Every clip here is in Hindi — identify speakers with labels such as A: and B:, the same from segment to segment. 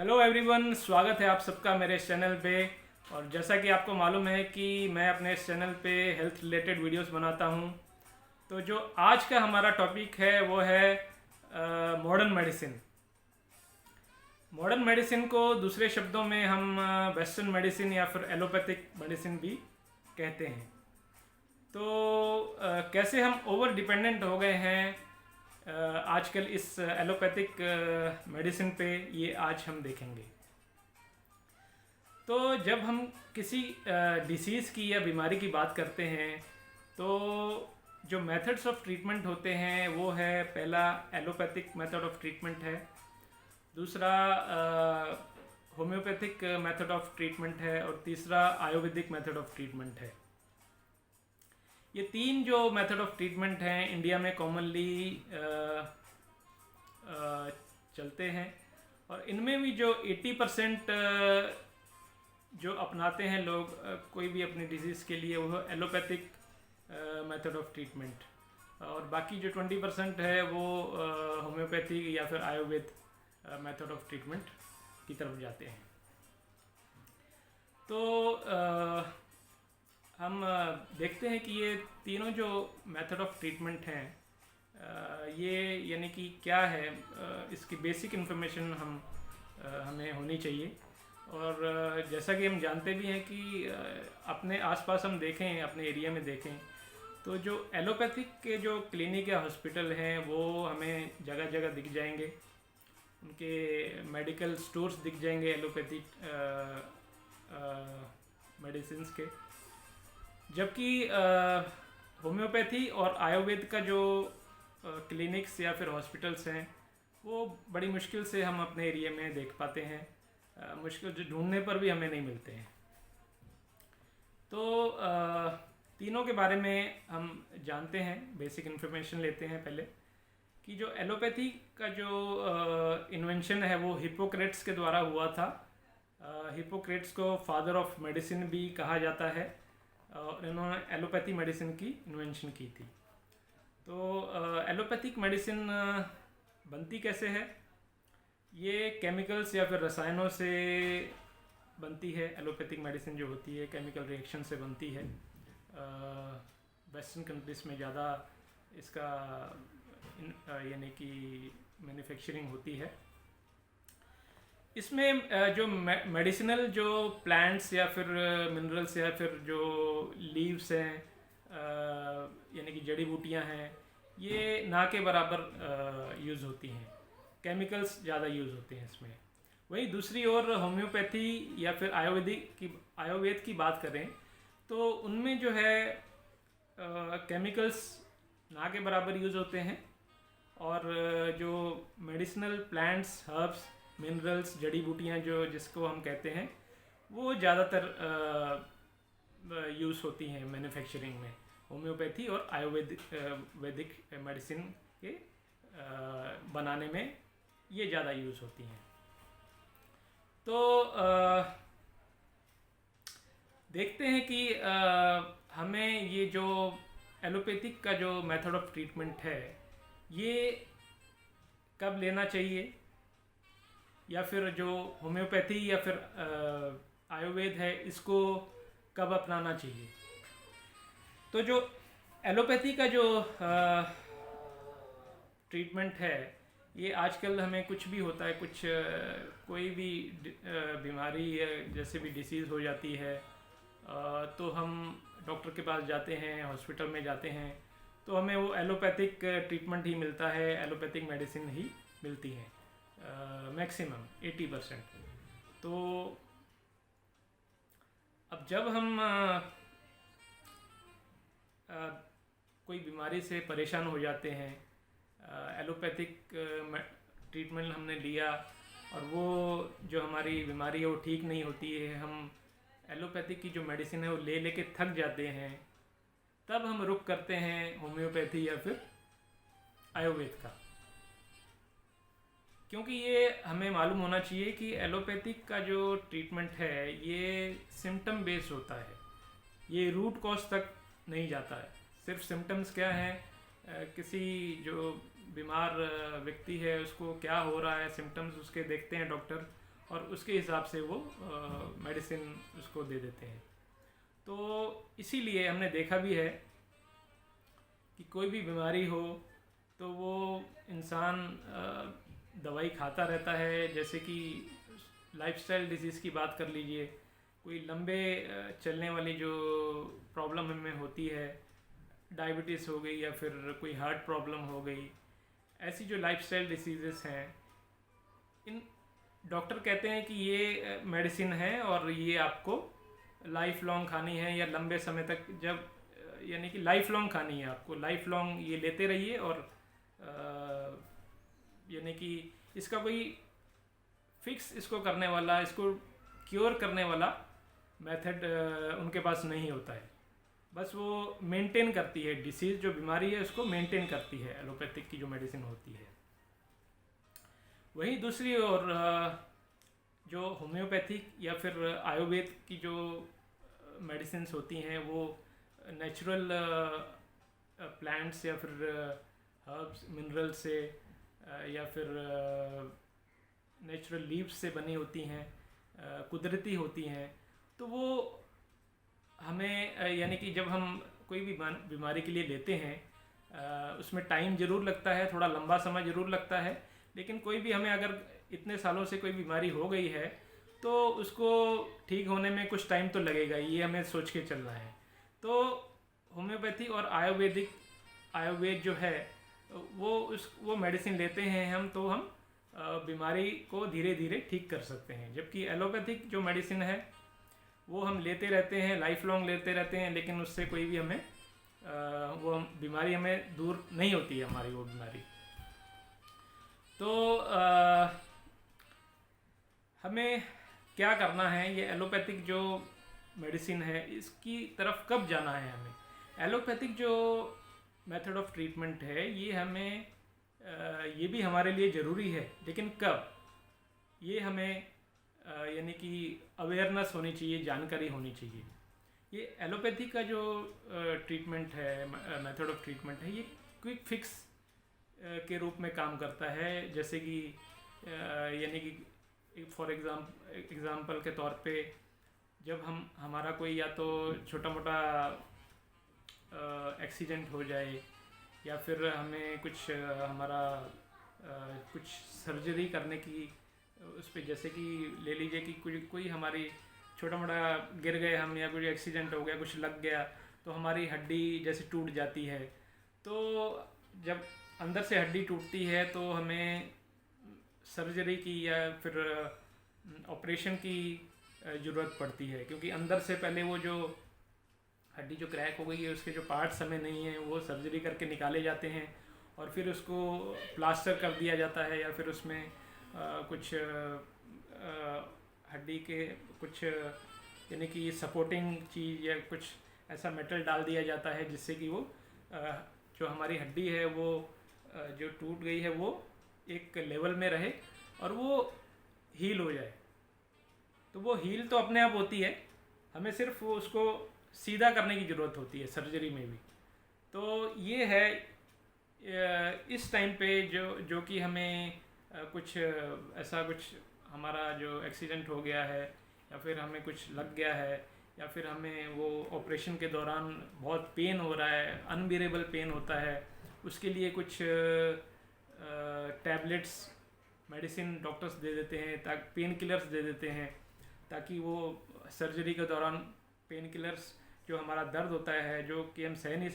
A: हेलो एवरीवन, स्वागत है आप सबका मेरे इस चैनल पे। और जैसा कि आपको मालूम है कि मैं अपने इस चैनल पे हेल्थ रिलेटेड वीडियोस बनाता हूँ। तो जो आज का हमारा टॉपिक है वो है मॉडर्न मेडिसिन। मॉडर्न मेडिसिन को दूसरे शब्दों में हम वेस्टर्न मेडिसिन या फिर एलोपैथिक मेडिसिन भी कहते हैं। तो कैसे हम ओवर डिपेंडेंट हो गए हैं आजकल इस एलोपैथिक मेडिसिन पे, ये आज हम देखेंगे। तो जब हम किसी डिसीज़ की या बीमारी की बात करते हैं तो जो मेथड्स ऑफ ट्रीटमेंट होते हैं वो है, पहला एलोपैथिक मेथड ऑफ ट्रीटमेंट है, दूसरा होम्योपैथिक मेथड ऑफ ट्रीटमेंट है और तीसरा आयुर्वेदिक मेथड ऑफ ट्रीटमेंट है। ये तीन जो मेथड ऑफ ट्रीटमेंट हैं इंडिया में कॉमनली चलते हैं। और इनमें भी जो 80% जो अपनाते हैं लोग कोई भी अपनी डिजीज़ के लिए, वो एलोपैथिक मेथड ऑफ ट्रीटमेंट, और बाकी जो 20% है वो होम्योपैथिक या फिर आयुर्वेद मेथड ऑफ ट्रीटमेंट की तरफ जाते हैं। तो हम देखते हैं कि ये तीनों जो मेथड ऑफ ट्रीटमेंट हैं ये यानी कि क्या है, इसकी बेसिक इन्फॉर्मेशन हमें होनी चाहिए। और जैसा कि हम जानते भी हैं कि अपने आसपास हम देखें, अपने एरिया में देखें, तो जो एलोपैथिक के जो क्लिनिक या हॉस्पिटल हैं वो हमें जगह जगह दिख जाएंगे, उनके मेडिकल स्टोर्स दिख जाएंगे एलोपैथिक मेडिसिन्स के। जबकि होम्योपैथी और आयुर्वेद का जो क्लिनिक्स या फिर हॉस्पिटल्स हैं वो बड़ी मुश्किल से हम अपने एरिया में देख पाते हैं, मुश्किल जो ढूंढने पर भी हमें नहीं मिलते हैं। तो तीनों के बारे में हम जानते हैं, बेसिक इन्फॉर्मेशन लेते हैं पहले, कि जो एलोपैथी का जो इन्वेंशन है वो हिप्पोक्रेट्स के द्वारा हुआ था। हिप्पोक्रेट्स को फादर ऑफ मेडिसिन भी कहा जाता है और इन्होंने एलोपैथी मेडिसिन की इन्वेंशन की थी। तो एलोपैथिक मेडिसिन बनती कैसे है? ये केमिकल्स या फिर रसायनों से बनती है। एलोपैथिक मेडिसिन जो होती है केमिकल रिएक्शन से बनती है। वेस्टर्न कंट्रीज़ में ज़्यादा इसका यानी कि मैन्युफैक्चरिंग होती है। इसमें जो मेडिसिनल जो प्लांट्स या फिर मिनरल्स या फिर जो लीव्स हैं यानी कि जड़ी बूटियां हैं, ये ना के बराबर यूज़ होती हैं, केमिकल्स ज़्यादा यूज़ होते हैं इसमें। वहीं दूसरी ओर होम्योपैथी या फिर आयुर्वेद की बात करें तो उनमें जो है केमिकल्स ना के बराबर यूज़ होते हैं और जो मेडिसिनल प्लांट्स, हर्ब्स, मिनरल्स, जड़ी बूटियाँ जो जिसको हम कहते हैं, वो ज़्यादातर यूज़ होती हैं मैन्युफैक्चरिंग में। होम्योपैथी और वैदिक मेडिसिन के बनाने में ये ज़्यादा यूज़ होती हैं। तो देखते हैं कि हमें ये जो एलोपैथिक का जो मेथड ऑफ ट्रीटमेंट है ये कब लेना चाहिए, या फिर जो होम्योपैथी या फिर आयुर्वेद है इसको कब अपनाना चाहिए। तो जो एलोपैथी का जो ट्रीटमेंट है, ये आजकल हमें कुछ भी होता है, कुछ कोई भी बीमारी जैसे भी डिसीज़ हो जाती है तो हम डॉक्टर के पास जाते हैं, हॉस्पिटल में जाते हैं, तो हमें वो एलोपैथिक ट्रीटमेंट ही मिलता है, एलोपैथिक मेडिसिन ही मिलती है मैक्सिमम 80%। तो अब जब हम कोई बीमारी से परेशान हो जाते हैं, एलोपैथिक ट्रीटमेंट हमने लिया और वो जो हमारी बीमारी है वो ठीक नहीं होती है, हम एलोपैथिक की जो मेडिसिन है वो ले लेके थक जाते हैं, तब हम रुख करते हैं होम्योपैथी या फिर आयुर्वेद का। क्योंकि ये हमें मालूम होना चाहिए कि एलोपैथिक का जो ट्रीटमेंट है ये सिम्टम बेस्ड होता है, ये रूट कॉज तक नहीं जाता है। सिर्फ सिम्टम्स क्या हैं, किसी जो बीमार व्यक्ति है उसको क्या हो रहा है, सिम्टम्स उसके देखते हैं डॉक्टर, और उसके हिसाब से वो मेडिसिन उसको दे देते हैं। तो इसीलिए हमने देखा भी है कि कोई भी बीमारी हो तो वो इंसान दवाई खाता रहता है। जैसे कि लाइफस्टाइल डिजीज़ की बात कर लीजिए, कोई लंबे चलने वाली जो प्रॉब्लम हमें होती है, डायबिटीज़ हो गई या फिर कोई हार्ट प्रॉब्लम हो गई, ऐसी जो लाइफस्टाइल डिसीज़ेस हैं, इन डॉक्टर कहते हैं कि ये मेडिसिन है और ये आपको लाइफ लॉन्ग खानी है या लंबे समय तक, जब यानी कि लाइफ लॉन्ग खानी है आपको, लाइफ लॉन्ग ये लेते रहिए। और यानी कि इसका कोई फिक्स इसको करने वाला, इसको क्योर करने वाला मेथड उनके पास नहीं होता है। बस वो मेंटेन करती है डिसीज़, जो बीमारी है उसको मेंटेन करती है एलोपैथिक की जो मेडिसिन होती है। वहीं दूसरी ओर जो होम्योपैथिक या फिर आयुर्वेद की जो मेडिसिन होती हैं, वो नेचुरल प्लांट्स या फिर हर्ब्स, मिनरल से या फिर नेचुरल लीव्स से बनी होती हैं, कुदरती होती हैं। तो वो हमें यानी कि जब हम कोई भी बीमारी के लिए लेते हैं, उसमें टाइम ज़रूर लगता है, थोड़ा लंबा समय ज़रूर लगता है, लेकिन कोई भी हमें अगर इतने सालों से कोई बीमारी हो गई है तो उसको ठीक होने में कुछ टाइम तो लगेगा, ये हमें सोच के चलना है। तो होम्योपैथी और आयुर्वेद जो है वो मेडिसिन लेते हैं हम, तो हम बीमारी को धीरे धीरे ठीक कर सकते हैं। जबकि एलोपैथिक जो मेडिसिन है वो हम लेते रहते हैं, लाइफ लॉन्ग लेते रहते हैं, लेकिन उससे कोई भी हमें वो बीमारी हमें दूर नहीं होती है, हमारी वो बीमारी। तो हमें क्या करना है, ये एलोपैथिक जो मेडिसिन है इसकी तरफ कब जाना है हमें। एलोपैथिक जो मेथड ऑफ ट्रीटमेंट है ये हमें ये भी हमारे लिए ज़रूरी है, लेकिन कब, ये हमें यानी कि अवेयरनेस होनी चाहिए, जानकारी होनी चाहिए। ये एलोपैथी का जो ट्रीटमेंट है, मेथड ऑफ ट्रीटमेंट है, ये क्विक फिक्स के रूप में काम करता है। जैसे कि यानी कि फॉर एग्ज़ाम्पल के तौर पे, जब हमारा कोई या तो छोटा मोटा एक्सीडेंट हो जाए या फिर हमें कुछ हमारा कुछ सर्जरी करने की उस पर, जैसे कि ले लीजिए कि कोई हमारी छोटा मोटा गिर गए हम, या कोई एक्सीडेंट हो गया, कुछ लग गया, तो हमारी हड्डी जैसे टूट जाती है। तो जब अंदर से हड्डी टूटती है तो हमें सर्जरी की या फिर ऑपरेशन की ज़रूरत पड़ती है, क्योंकि अंदर से पहले वो जो हड्डी जो क्रैक हो गई है उसके जो पार्ट्स हमें नहीं हैं वो सर्जरी करके निकाले जाते हैं, और फिर उसको प्लास्टर कर दिया जाता है, या फिर उसमें कुछ हड्डी के कुछ यानी कि सपोर्टिंग चीज़ या कुछ ऐसा मेटल डाल दिया जाता है, जिससे कि वो जो हमारी हड्डी है वो जो टूट गई है वो एक लेवल में रहे और वो हील हो जाए। तो वो हील तो अपने आप होती है, हमें सिर्फ वो उसको सीधा करने की ज़रूरत होती है सर्जरी में भी। तो ये है इस टाइम पे जो कि हमें कुछ ऐसा कुछ हमारा जो एक्सीडेंट हो गया है, या फिर हमें कुछ लग गया है, या फिर हमें वो ऑपरेशन के दौरान बहुत पेन हो रहा है, अनबियरेबल पेन होता है, उसके लिए कुछ टैबलेट्स मेडिसिन डॉक्टर्स दे देते हैं, ताकि पेन किलर्स दे देते हैं, ताकि वो सर्जरी के दौरान पेन किलर्स जो हमारा दर्द होता है जो कि हम सह नहीं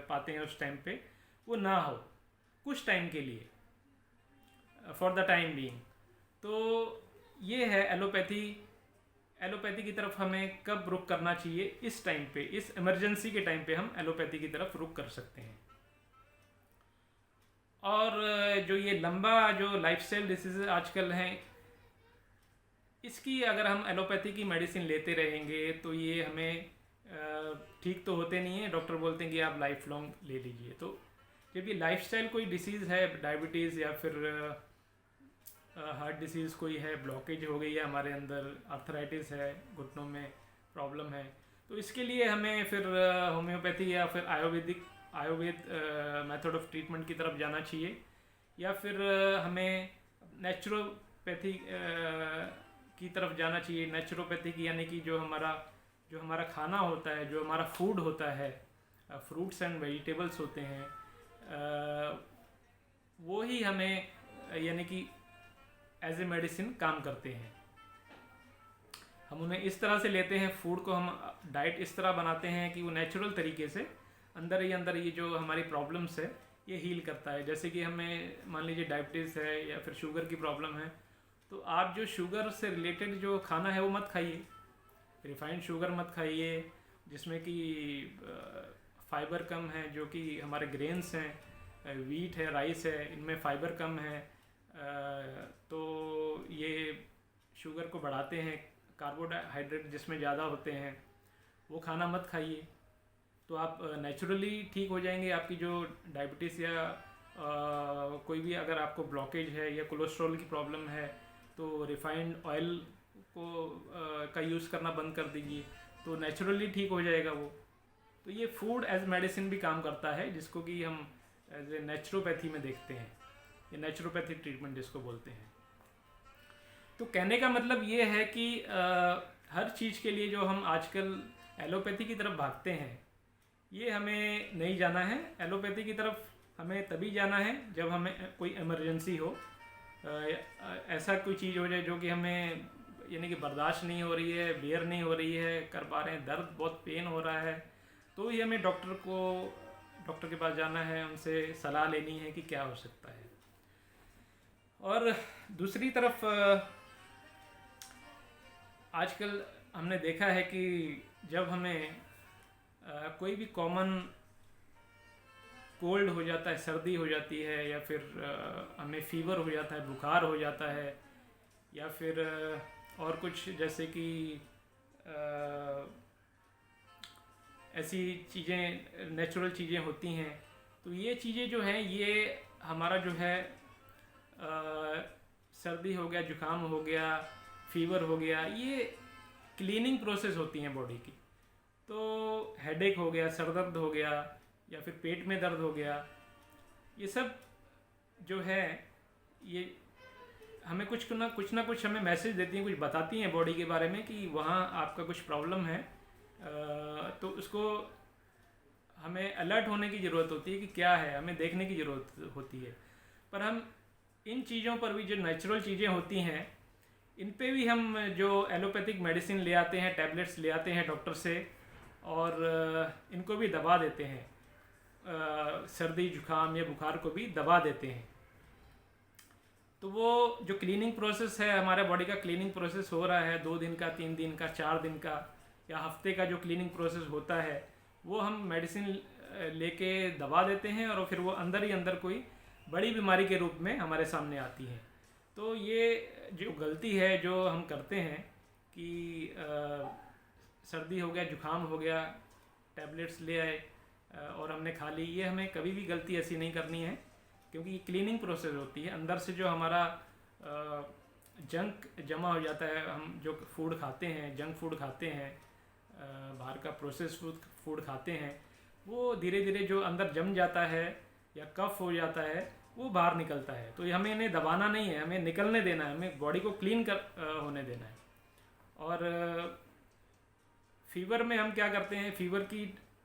A: पाते हैं उस टाइम पे, वो ना हो कुछ टाइम के लिए, फॉर द टाइम बीइंग। तो ये है एलोपैथी की तरफ हमें कब रुख करना चाहिए, इस टाइम पे, इस इमरजेंसी के टाइम पे हम एलोपैथी की तरफ रुख कर सकते हैं। और जो ये लंबा जो लाइफस्टाइल डिसीज़ आजकल हैं, इसकी अगर हम एलोपैथी की मेडिसिन लेते रहेंगे तो ये हमें ठीक तो होते नहीं है। डॉक्टर बोलते हैं कि आप लाइफ लॉन्ग ले लीजिए। तो जब ये लाइफस्टाइल कोई डिसीज़ है, डायबिटीज़ या फिर हार्ट डिसीज़ कोई है, ब्लॉकेज हो गई है हमारे अंदर, आर्थराइटिस है, घुटनों में प्रॉब्लम है, तो इसके लिए हमें फिर होम्योपैथी या फिर आयुर्वेद मेथड ऑफ ट्रीटमेंट की तरफ जाना चाहिए, या फिर हमें नेचुरोपैथी की तरफ जाना चाहिए, नेचुरोपैथी की, यानी कि जो हमारा खाना होता है, जो हमारा फूड होता है, फ्रूट्स एंड वेजिटेबल्स होते हैं, वो ही हमें यानी कि एज ए मेडिसिन काम करते हैं। हम उन्हें इस तरह से लेते हैं, फूड को हम डाइट इस तरह बनाते हैं कि वो नेचुरल तरीके से अंदर ही अंदर ये जो हमारी प्रॉब्लम्स है ये हील करता है। जैसे कि हमें मान लीजिए डायबिटीज़ है या फिर शुगर की प्रॉब्लम है, तो आप जो शुगर से रिलेटेड जो खाना है वो मत खाइए, रिफाइंड शुगर मत खाइए जिसमें कि फाइबर कम है, जो कि हमारे ग्रेन्स हैं, वीट है, राइस है, इनमें फाइबर कम है, तो ये शुगर को बढ़ाते हैं। कार्बोहाइड्रेट जिसमें ज़्यादा होते हैं वो खाना मत खाइए, तो आप नेचुरली ठीक हो जाएंगे। आपकी जो डायबिटीज़ या कोई भी अगर आपको ब्लॉकेज है या कोलेस्ट्रॉल की प्रॉब्लम है, तो रिफाइंड ऑयल को का यूज़ करना बंद कर दीजिए, तो नेचुरली ठीक हो जाएगा वो। तो ये फूड एज मेडिसिन भी काम करता है, जिसको कि हम एज ए नेचुरोपैथी में देखते हैं, ये नेचुरोपैथी ट्रीटमेंट जिसको बोलते हैं। तो कहने का मतलब ये है कि हर चीज़ के लिए जो हम आजकल एलोपैथी की तरफ भागते हैं, ये हमें नहीं जाना है। एलोपैथी की तरफ हमें तभी जाना है जब हमें कोई इमरजेंसी हो, ऐसा कोई चीज़ हो जाए जो कि हमें यानी कि बर्दाश्त नहीं हो रही है, बेयर नहीं हो रही है, कर पा रहे हैं, दर्द बहुत पेन हो रहा है, तो ही हमें डॉक्टर के पास जाना है, उनसे सलाह लेनी है कि क्या हो सकता है। और दूसरी तरफ आजकल हमने देखा है कि जब हमें कोई भी कॉमन कोल्ड हो जाता है, सर्दी हो जाती है, या फिर हमें फीवर हो जाता है, बुखार हो जाता है, या फिर और कुछ जैसे कि ऐसी चीज़ें, नेचुरल चीज़ें होती हैं, तो ये चीज़ें जो हैं ये हमारा जो है सर्दी हो गया, जुकाम हो गया, फीवर हो गया, ये क्लीनिंग प्रोसेस होती हैं बॉडी की। तो हेडेक हो गया, सर दर्द हो गया, या फिर पेट में दर्द हो गया, ये सब जो है ये हमें कुछ ना कुछ हमें मैसेज देती हैं, कुछ बताती हैं बॉडी के बारे में कि वहाँ आपका कुछ प्रॉब्लम है। तो उसको हमें अलर्ट होने की ज़रूरत होती है कि क्या है, हमें देखने की ज़रूरत होती है। पर हम इन चीज़ों पर भी, जो नेचुरल चीज़ें होती हैं, इन पे भी हम जो एलोपैथिक मेडिसिन ले आते हैं, टैबलेट्स ले आते हैं डॉक्टर से, और इनको भी दबा देते हैं, सर्दी जुकाम या बुखार को भी दबा देते हैं। तो वो जो क्लीनिंग प्रोसेस है, हमारे बॉडी का क्लीनिंग प्रोसेस हो रहा है 2 दिन का, 3 दिन का, 4 दिन का या हफ्ते का जो क्लीनिंग प्रोसेस होता है, वो हम मेडिसिन लेके दबा देते हैं, और फिर वो अंदर ही अंदर कोई बड़ी बीमारी के रूप में हमारे सामने आती है। तो ये जो गलती है जो हम करते हैं कि सर्दी हो गया, जुकाम हो गया, टैबलेट्स ले आए और हमने खा ली, ये हमें कभी भी गलती ऐसी नहीं करनी है, क्योंकि ये क्लीनिंग प्रोसेस होती है। अंदर से जो हमारा जंक जमा हो जाता है, हम जो फूड खाते हैं, जंक फूड खाते हैं, बाहर का प्रोसेस फूड खाते हैं, वो धीरे धीरे जो अंदर जम जाता है या कफ हो जाता है, वो बाहर निकलता है। तो हमें इन्हें दबाना नहीं है, हमें निकलने देना है, हमें बॉडी को क्लीन होने देना है। और फीवर में हम क्या करते हैं,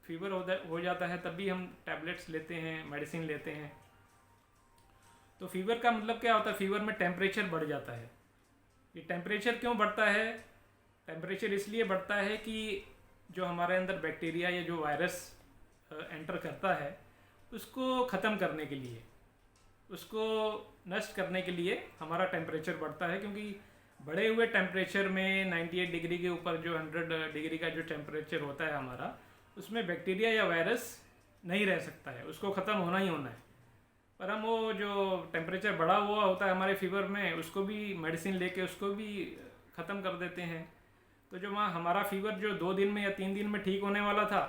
A: फीवर हो जाता है तब भी हम टैबलेट्स लेते हैं, मेडिसिन लेते हैं। तो फीवर का मतलब क्या होता है, फीवर में टेम्परेचर बढ़ जाता है। ये टेम्परेचर क्यों बढ़ता है? टेम्परेचर इसलिए बढ़ता है कि जो हमारे अंदर बैक्टीरिया या जो वायरस एंटर करता है, उसको ख़त्म करने के लिए, उसको नष्ट करने के लिए हमारा टेम्परेचर बढ़ता है। क्योंकि बढ़े हुए टेम्परेचर में 98 डिग्री के ऊपर जो 100 डिग्री का जो टेम्परेचर होता है हमारा, उसमें बैक्टीरिया या वायरस नहीं रह सकता है, उसको ख़त्म होना ही होना है। पर हम वो जो टेम्परेचर बढ़ा हुआ होता है हमारे फीवर में, उसको भी मेडिसिन लेके उसको भी ख़त्म कर देते हैं। तो जो वहाँ हमारा फीवर जो 2 दिन में या 3 दिन में ठीक होने वाला था,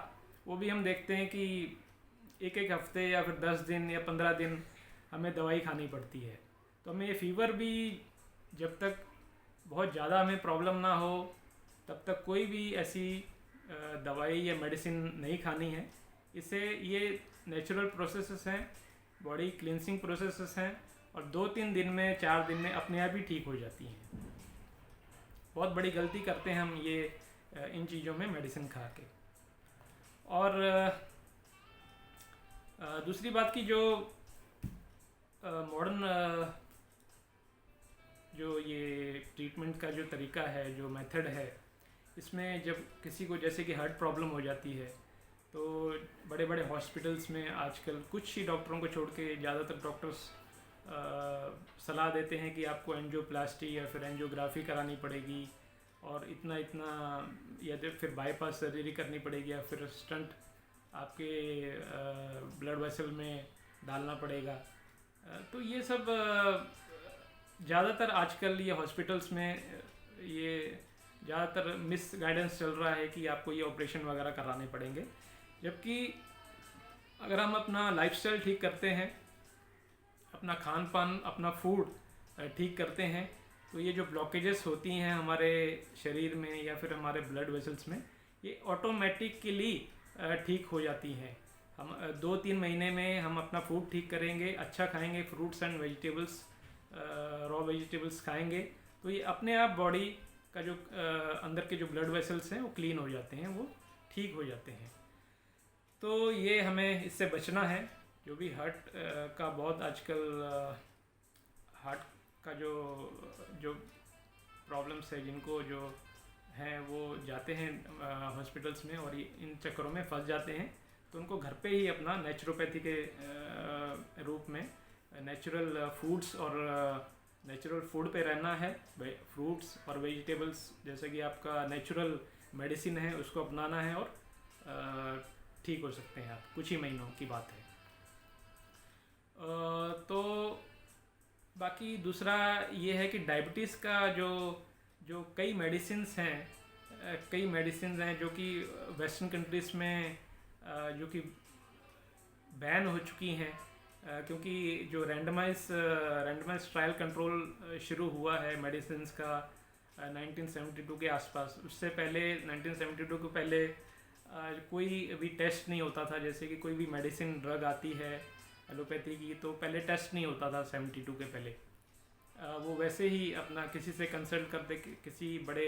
A: वो भी हम देखते हैं कि एक हफ्ते या फिर 10 दिन या 15 दिन हमें दवाई खानी पड़ती है। तो हमें ये फीवर भी जब तक बहुत ज़्यादा हमें प्रॉब्लम ना हो, तब तक कोई भी ऐसी दवाई या मेडिसिन नहीं खानी है। इससे ये नेचुरल प्रोसेसेस हैं, बॉडी क्लिनसिंग प्रोसेसेस हैं, और 2-3 दिन में, 4 दिन में अपने आप ही ठीक हो जाती हैं। बहुत बड़ी गलती करते हैं हम ये इन चीज़ों में मेडिसिन खा के। और दूसरी बात की जो मॉडर्न जो ये ट्रीटमेंट का जो तरीका है, जो मेथड है, इसमें जब किसी को जैसे कि हार्ट प्रॉब्लम हो जाती है तो बड़े बड़े हॉस्पिटल्स में आजकल कुछ ही डॉक्टरों को छोड़ के ज़्यादातर डॉक्टर्स सलाह देते हैं कि आपको एंजियोप्लास्टी या फिर एंजियोग्राफी करानी पड़ेगी और इतना इतना, या फिर बाईपास सर्जरी करनी पड़ेगी या फिर स्टंट आपके ब्लड वेसल में डालना पड़ेगा। तो ये सब ज़्यादातर आजकल ये हॉस्पिटल्स में ये ज़्यादातर मिस गाइडेंस चल रहा है कि आपको ये ऑपरेशन वगैरह कराने पड़ेंगे। जबकि अगर हम अपना लाइफस्टाइल ठीक करते हैं, अपना खान पान, अपना फूड ठीक करते हैं, तो ये जो ब्लॉकेजेस होती हैं हमारे शरीर में या फिर हमारे ब्लड वेसल्स में, ये ऑटोमेटिकली ठीक हो जाती हैं। हम 2-3 महीने में हम अपना फूड ठीक करेंगे, अच्छा खाएंगे, fruits and vegetables, raw vegetables खाएंगे, तो ये अपने आप बॉडी का जो अंदर के जो ब्लड वेसल्स हैं वो क्लीन हो जाते हैं, वो ठीक हो जाते हैं। तो ये हमें इससे बचना है। जो भी हार्ट का बहुत आजकल हार्ट का जो प्रॉब्लम्स है, जिनको जो हैं वो जाते हैं हॉस्पिटल्स में और इन चक्करों में फंस जाते हैं, तो उनको घर पे ही अपना नेचुरोपैथी के रूप में नेचुरल फूड्स और नेचुरल फूड पे रहना है। फ्रूट्स और वेजिटेबल्स जैसे कि आपका नेचुरल मेडिसिन है, उसको अपनाना है और ठीक हो सकते हैं आप, कुछ ही महीनों की बात है। तो बाकी दूसरा ये है कि डायबिटीज़ का जो कई मेडिसिन्स हैं जो कि वेस्टर्न कंट्रीज़ में जो कि बैन हो चुकी हैं, क्योंकि जो रैंडमाइज ट्रायल कंट्रोल शुरू हुआ है मेडिसिन्स का 1972 के आसपास। उससे पहले 1972 के पहले कोई भी टेस्ट नहीं होता था। जैसे कि कोई भी मेडिसिन, ड्रग आती है एलोपैथी की, तो पहले टेस्ट नहीं होता था 72 के पहले। वो वैसे ही अपना किसी से कंसल्ट करते, किसी बड़े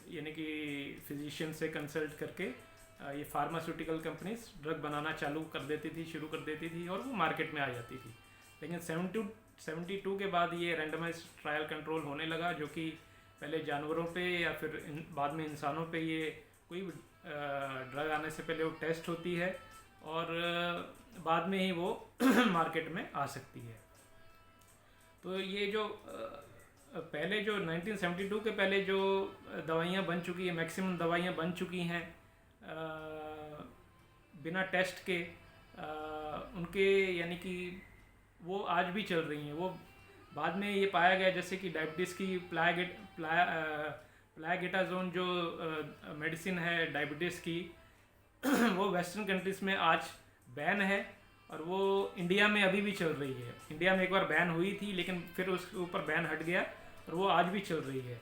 A: यानी कि फिजिशियन से कंसल्ट करके ये फार्मास्यूटिकल कंपनीज ड्रग बनाना शुरू कर देती थी और वो मार्केट में आ जाती थी। लेकिन 72 के बाद ये रैंडमाइज ट्रायल कंट्रोल होने लगा, जो कि पहले जानवरों पे या फिर बाद में इंसानों पे ये कोई ड्रग आने से पहले वो टेस्ट होती है और बाद में ही वो मार्केट में आ सकती है। तो ये जो पहले जो 1972 के पहले जो दवाइयाँ बन चुकी है, मैक्सिमम दवाइयाँ बन चुकी हैं बिना टेस्ट के, उनके यानी कि वो आज भी चल रही हैं। वो बाद में ये पाया गया जैसे कि डायबिटीज़ की प्लागेटाजोन जो मेडिसिन है डायबिटीज़ की वो वेस्टर्न कंट्रीज़ में आज बैन है और वो इंडिया में अभी भी चल रही है। इंडिया में एक बार बैन हुई थी, लेकिन फिर उसके ऊपर बैन हट गया और वो आज भी चल रही है।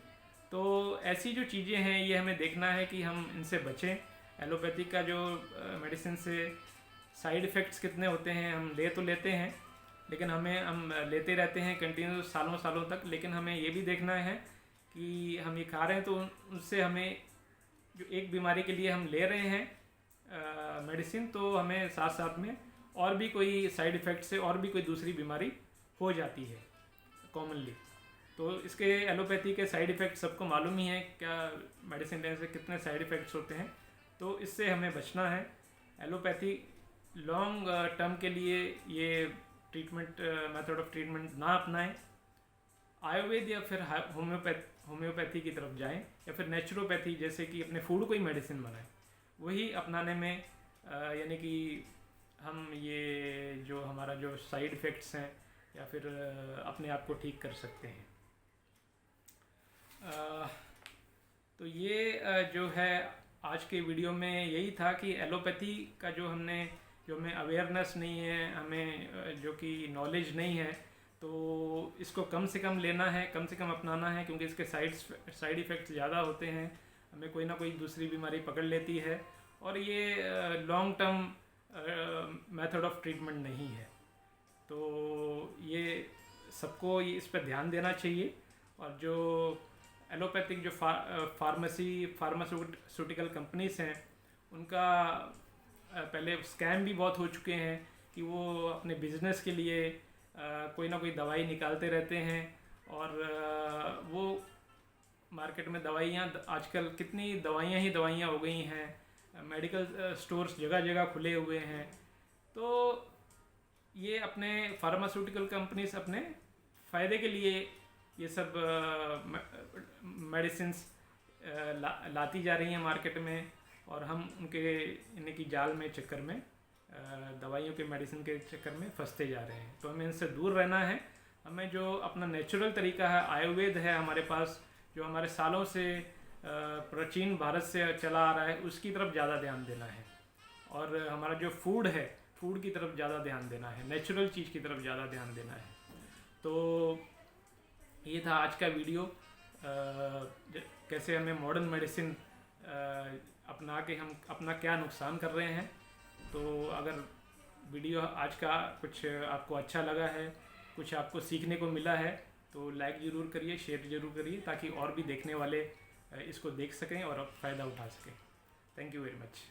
A: तो ऐसी जो चीज़ें हैं ये हमें देखना है कि हम इनसे बचें। एलोपैथी का जो मेडिसिन से साइड इफ़ेक्ट्स कितने होते हैं, हम तो लेते हैं, लेकिन हम लेते रहते हैं कंटिन्यू सालों तक, लेकिन हमें ये भी देखना है कि हम ये खा रहे हैं तो उससे हमें जो एक बीमारी के लिए हम ले रहे हैं मेडिसिन, तो हमें साथ साथ में और भी कोई साइड इफ़ेक्ट से और भी कोई दूसरी बीमारी हो जाती है कॉमनली। तो इसके एलोपैथी के साइड इफ़ेक्ट सबको मालूम ही है, क्या मेडिसिन लेने से कितने साइड इफ़ेक्ट्स होते हैं, तो इससे हमें बचना है। एलोपैथी लॉन्ग टर्म के लिए ये ट्रीटमेंट मेथड ऑफ ट्रीटमेंट ना अपनाएं, आयुर्वेद या फिर होम्योपैथी की तरफ जाएं, या फिर नेचुरोपैथी जैसे कि अपने फूड को ही मेडिसिन बनाएं, वही अपनाने में यानी कि हम ये जो हमारा जो साइड इफ़ेक्ट्स हैं या फिर अपने आप को ठीक कर सकते हैं। तो ये जो है आज के वीडियो में यही था कि एलोपैथी का जो हमें अवेयरनेस नहीं है, हमें जो कि नॉलेज नहीं है, तो इसको कम से कम लेना है, कम से कम अपनाना है, क्योंकि इसके साइड इफ़ेक्ट्स ज़्यादा होते हैं। हमें कोई ना कोई दूसरी बीमारी पकड़ लेती है और ये long term method of treatment नहीं है। तो ये सबको इस पर ध्यान देना चाहिए। और जो एलोपैथिक जो फार्मास्यूटिकल कंपनीज हैं उनका पहले स्कैम भी बहुत हो चुके हैं कि वो अपने बिजनेस के लिए कोई ना कोई दवाई निकालते रहते हैं और वो मार्केट में दवाइयाँ आजकल कितनी दवाइयाँ ही दवाइयाँ हो गई हैं, मेडिकल स्टोर्स जगह जगह खुले हुए हैं। तो ये अपने फार्मास्यूटिकल कंपनीज अपने फ़ायदे के लिए ये सब मेडिसिन्स लाती जा रही हैं मार्केट में, और हम इनकी जाल में चक्कर में दवाइयों के मेडिसिन के चक्कर में फंसते जा रहे हैं। तो हमें इनसे दूर रहना है। हमें जो अपना नेचुरल तरीका है, आयुर्वेद है हमारे पास, जो हमारे सालों से प्राचीन भारत से चला आ रहा है, उसकी तरफ ज़्यादा ध्यान देना है। और हमारा जो फूड है, फूड की तरफ ज़्यादा ध्यान देना है, नेचुरल चीज़ की तरफ ज़्यादा ध्यान देना है। तो ये था आज का वीडियो, कैसे हमें मॉडर्न मेडिसिन अपना के हम अपना क्या नुकसान कर रहे हैं। तो अगर वीडियो आज का कुछ आपको अच्छा लगा है, कुछ आपको सीखने को मिला है, तो लाइक ज़रूर करिए, शेयर ज़रूर करिए, ताकि और भी देखने वाले इसको देख सकें और फ़ायदा उठा सकें। Thank you very much.